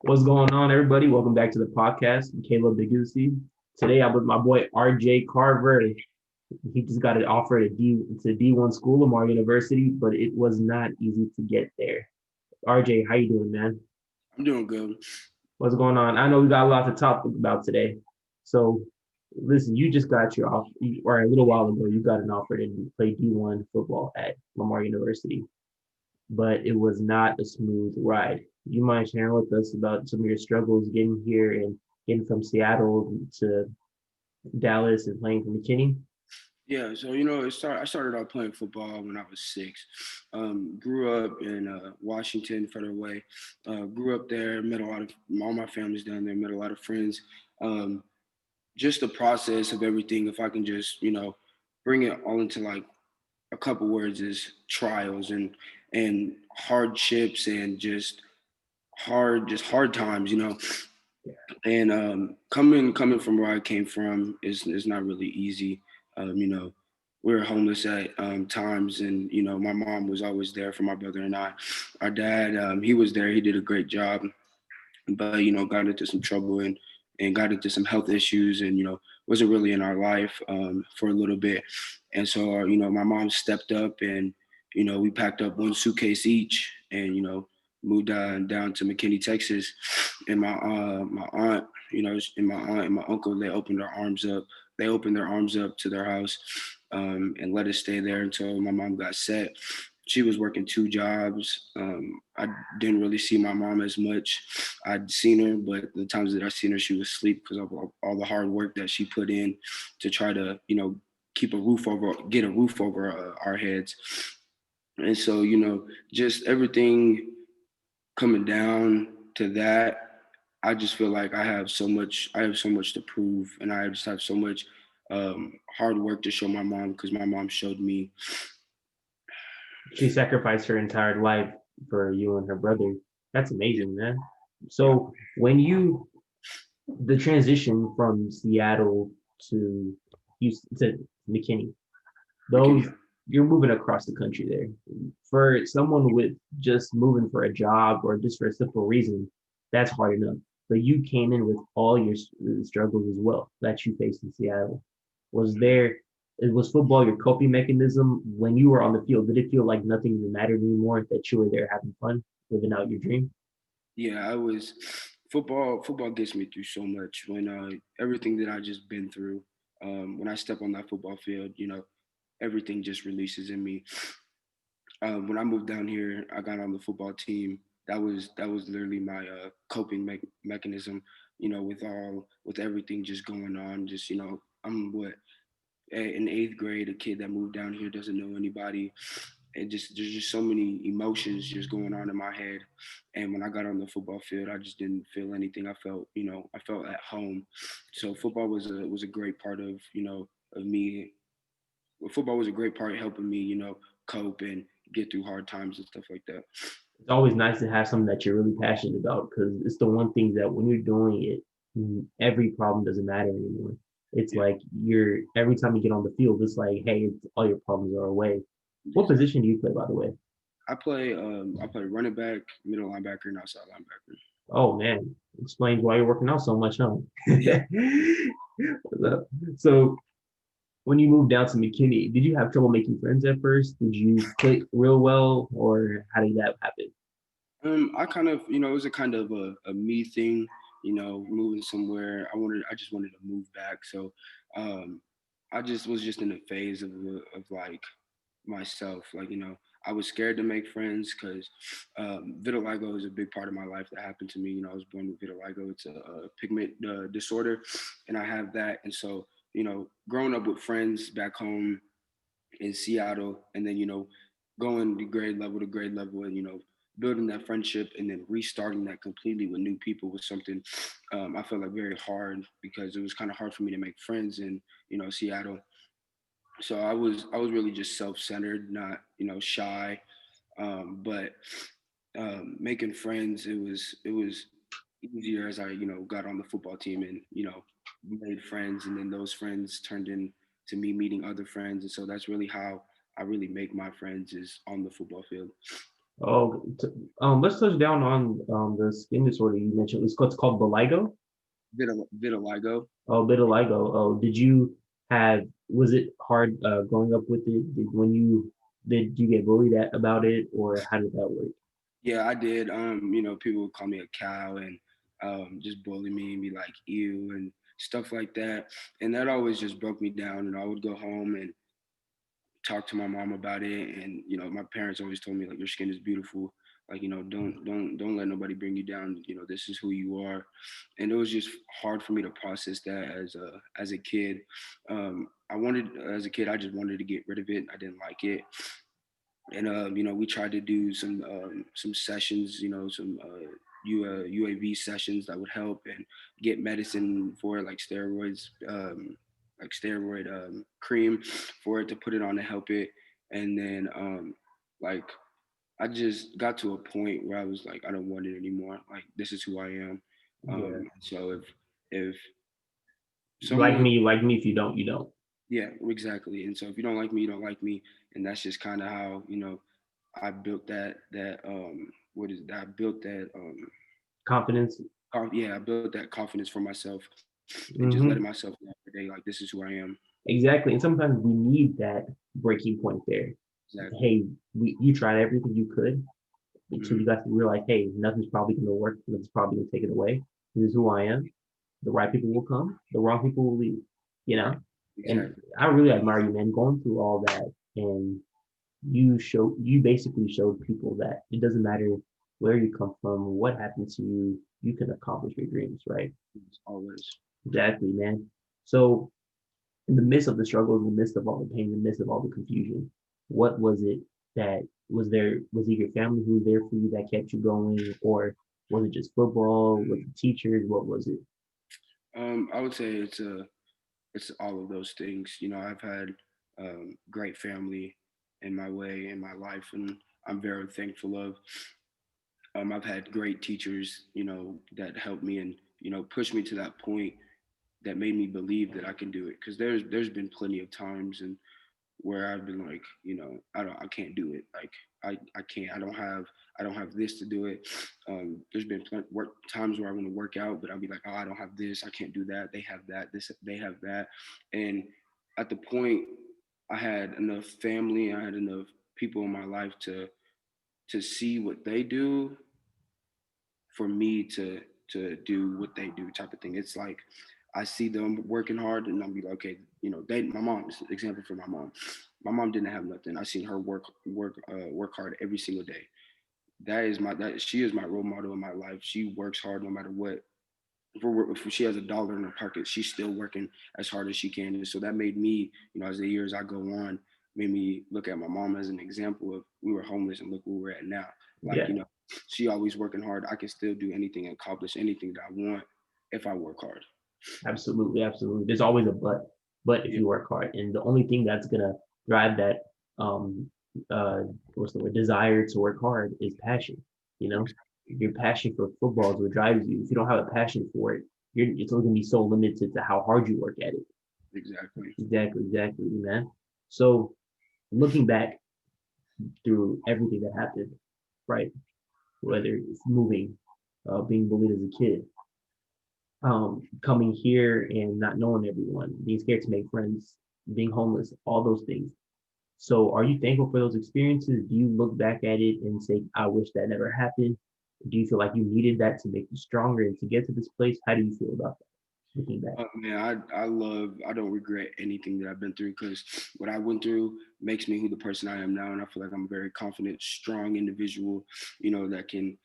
What's going on, everybody? Welcome back to the podcast. I'm Caleb Degusi. Today I'm with my boy RJ Carver. He just got an offer to D1 school, Lamar University, but it was not easy to get there. RJ, how you doing, man? I'm doing good. What's going on? I know we got a lot to talk about today. So, listen, you just got your offer, or a little while ago, you got an offer to play D1 football at Lamar University, but it was not a smooth ride. You mind sharing with us about some of your struggles getting here and getting from Seattle to Dallas and playing for McKinney? Yeah, so I started out playing football when I was 6. Grew up in Washington, Federal Way. Grew up there, met a lot of all my family's down there. Met a lot of friends. Um, just the process of everything. If I can just bring it all into like a couple words, is trials and hardships and just hard times. And coming from where I came from is not really easy. You know, we were homeless at times, and my mom was always there for my brother and I. Our dad, he was there. He did a great job, but got into some trouble and got into some health issues, and wasn't really in our life for a little bit. And so my mom stepped up, and we packed up one suitcase each, and moved down to McKinney, Texas. And my aunt, and my uncle, they opened their arms up. They opened their arms up to their house, and let us stay there until my mom got set. She was working 2 jobs. I didn't really see my mom as much. I'd seen her, but the times that I seen her, she was asleep because of all the hard work that she put in to try to, get a roof over our heads. And so, just everything coming down to that, I just feel like I have so much to prove, and I just have so much hard work to show my mom, because my mom showed me. She sacrificed her entire life for you and her brother. That's Yeah, amazing, man. yeah, So, the transition from Seattle to Houston to McKinney, McKinney. those you're moving across the country there. For someone with just moving for a job or just for a simple reason, that's hard enough. But you came in with all your struggles as well that you faced in Seattle. Was there was football your coping mechanism when you were on the field? Did it feel like nothing even mattered anymore, that you were there having fun, living out your dream? Yeah, I was football. Football gets me through so much. When everything that I just been through, when I step on that football field, everything just releases in me. When I moved down here, I got on the football team. That was literally my coping mechanism. With everything just going on. Just I'm in 8th grade, a kid that moved down here, doesn't know anybody. And just there's just so many emotions just going on in my head. And when I got on the football field, I just didn't feel anything. I felt at home. So football was a great part of of me. Well, football was a great part of helping me cope and get through hard times and stuff like that. It's always nice to have something that you're really passionate about because it's the one thing that when you're doing it, every problem doesn't matter anymore. It's Yeah, like you're every time you get on the field, it's like, hey, all your problems are away. What exactly. position do you play, by the way? I play running back, middle linebacker, and outside linebacker. Oh man, explains why you're working out so much, huh? Yeah. So when you moved down to McKinney, did you have trouble making friends at first? Did you click real well, or how did that happen? I kind of, it was a kind of a me thing, moving somewhere. I just wanted to move back. So, um, I just was just in a phase of like myself. Like, I was scared to make friends because vitiligo is a big part of my life that happened to me. I was born with vitiligo. It's a pigment disorder, and I have that. And so, growing up with friends back home in Seattle, and then going to grade level, and building that friendship, and then restarting that completely with new people was something I felt like very hard, because it was kind of hard for me to make friends in Seattle. So I was really just self-centered, not shy, but making friends, it was easier as I got on the football team, and made friends, and then those friends turned into me meeting other friends. And so that's really how I really make my friends, is on the football field. Let's touch down on the skin disorder you mentioned. It's called vitiligo. Vitiligo. Vitiligo. Did you have? Was it hard growing up with it? Did you get bullied about it, or how did that work? Yeah, I did. People would call me a cow and just bully me and be like, ew, and stuff like that. And that always just broke me down. And I would go home and talk to my mom about it. And, my parents always told me, like, your skin is beautiful. Like, don't let nobody bring you down. This is who you are. And it was just hard for me to process that as a kid. As a kid, I just wanted to get rid of it. I didn't like it. And we tried to do some sessions, some UAV sessions that would help and get medicine for it, like steroid cream for it to put it on to help it. And then like I just got to a point where I was like, I don't want it anymore. Like, this is who I am. Yeah, So if like someone, me, like me. If you don't, you don't. yeah, exactly. And so if you don't like me, you don't like me. And that's just kind of how, I built what is that? I built that Confidence. yeah, I built that confidence for myself and just letting Hmm. myself know every day, like, this is who I am. Exactly. And sometimes we need that breaking point there. Exactly. Hey, you tried everything you could until Hmm. you got to realize, hey, nothing's probably going to work. Nothing's probably going to take it away. This is who I am. The right people will come. The wrong people will leave. You Right. know. And Exactly. I really admire you, man, going through all that, and you basically showed people that it doesn't matter where you come from, what happened to you, you can accomplish your dreams, right? It's always. Exactly, man. So in the midst of the struggle, in the midst of all the pain, in the midst of all the confusion, what was it that was there? Was it your family who was there for you that kept you going, or was it just football? Was it teachers? What was it? I would say it's all of those things. I've had great family in my way in my life, and I'm very thankful of. I've had great teachers, that helped me and pushed me to that point that made me believe that I can do it. Because there's been plenty of times and where I've been like, I can't do it. Like, I can't. I don't have this to do it. There's been times where I want to work out, but I'll be like, oh, I don't have this. I can't do that. They have that. This they have that. And at the point, I had enough family. I had enough people in my life to see what they do for me to do what they do, type of thing. It's like I see them working hard and I'll be like, okay, my mom is an example for my mom. My mom didn't have nothing. I seen her work hard every single day. That she is my role model in my life. She works hard no matter what. If she has a dollar in her pocket, she's still working as hard as she can. And so that made me, as the years I go on, made me look at my mom as an example of, we were homeless and look where we're at now. Like, Yeah, she always working hard. I can still do anything and accomplish anything that I want if I work hard. absolutely, absolutely. There's always a but if Yeah, you work hard, and the only thing that's gonna drive that um uh what's the word desire to work hard is passion. You know, your passion for football is what drives you. If you don't have a passion for it, it's only gonna be so limited to how hard you work at it. exactly. Exactly, exactly, man. So looking back through everything that happened, right? Whether it's moving, being bullied as a kid, coming here and not knowing everyone, being scared to make friends, being homeless, all those things. So, are you thankful for those experiences? Do you look back at it and say, I wish that never happened? Do you feel like you needed that to make you stronger and to get to this place? How do you feel about that looking back? Man, I don't regret anything that I've been through, because what I went through makes me who the person I am now. And I feel like I'm a very confident, strong individual, that can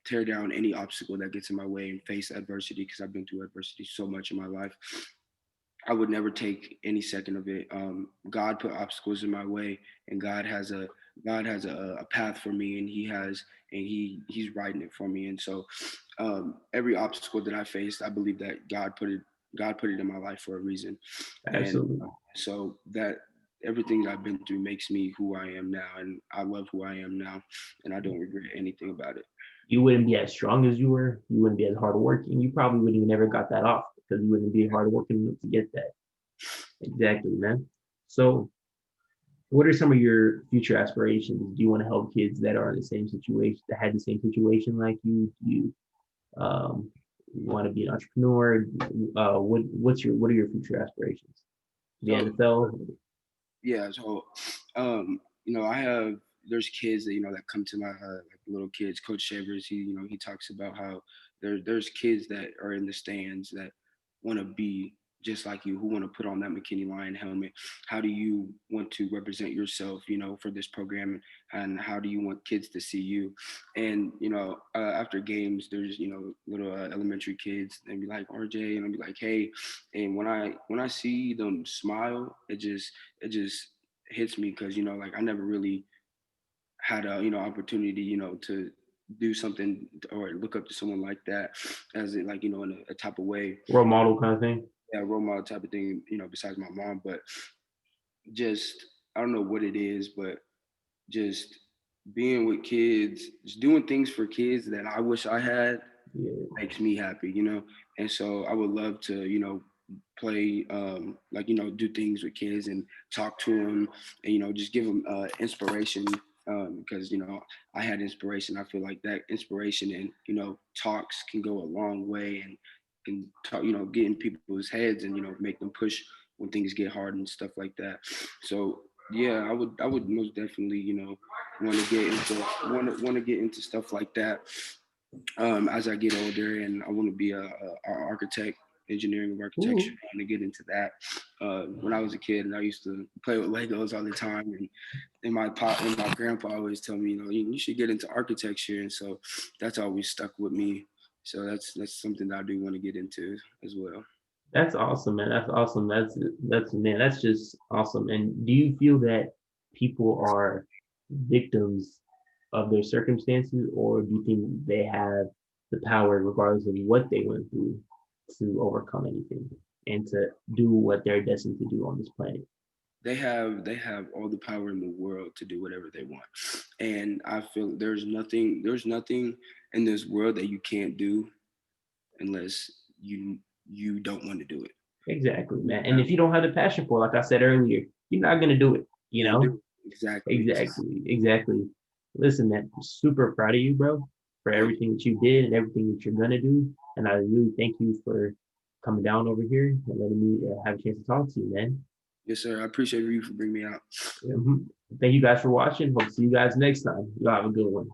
tear down any obstacle that gets in my way and face adversity, because I've been through adversity so much in my life. I would never take any second of it. God put obstacles in my way, and God has a path for me, and He's writing it for me. And so, every obstacle that I faced, I believe that God put it in my life for a reason, and Absolutely. so that everything that I've been through makes me who I am now, and I love who I am now, and I don't regret anything about it. You wouldn't be as strong as you were. You wouldn't be as hardworking. You probably wouldn't even ever got that off because you wouldn't be hardworking enough to get that. Exactly, man. So, What are some of your future aspirations? Do you want to help kids that are in the same situation, that had the same situation like you? Do you want to be an entrepreneur? What are your future aspirations? The So NFL? yeah, so I have there's kids that that come to my like little kids. Coach Shavers, he talks about how there's kids that are in the stands that want to be just like you, who want to put on that McKinney Lion helmet. How do you want to represent yourself, for this program, and how do you want kids to see you? And after games, there's little elementary kids, and be like RJ, and I'll be like, hey, and when I see them smile, it just hits me because like I never really had a opportunity to do something or look up to someone like that as it like in a type of way, Role model kind of thing? yeah, role model type of thing, besides my mom. But just I don't know what it is, but just being with kids, just doing things for kids that I wish I had Yeah. makes me happy. And so I would love to play like do things with kids and talk to them, and just give them inspiration, because I had inspiration. I feel like that inspiration and talks can go a long way, and can talk, get in people's heads, and make them push when things get hard and stuff like that. So yeah, I would most definitely want to get into stuff like that as I get older, and I want to be a architect, engineering of architecture. Ooh, I want to get into that. When I was a kid, and I used to play with Legos all the time, and my grandpa always tell me, you should get into architecture, and so that's always stuck with me. So that's something that I do want to get into as well. that's awesome, man. That's awesome. That's man. That's just awesome. And do you feel that people are victims of their circumstances, or do you think they have the power, regardless of what they went through, to overcome anything and to do what they're destined to do on this planet? They have all the power in the world to do whatever they want, and I feel there's nothing in this world that you can't do unless you don't want to do it. Exactly, You man. And have if you don't have the passion for it, like I said earlier, you're not gonna do it. You to do know? it. Exactly. Exactly. Exactly. Listen, man, I'm super proud of you, bro, for Thank everything that you did and everything that you're gonna do. And I really thank you for coming down over here and letting me have a chance to talk to you, man. you. Yes, sir. I appreciate you for bringing me out. Mhm. Thank you guys for watching. Hope to see you guys next time. Y'all have a good one.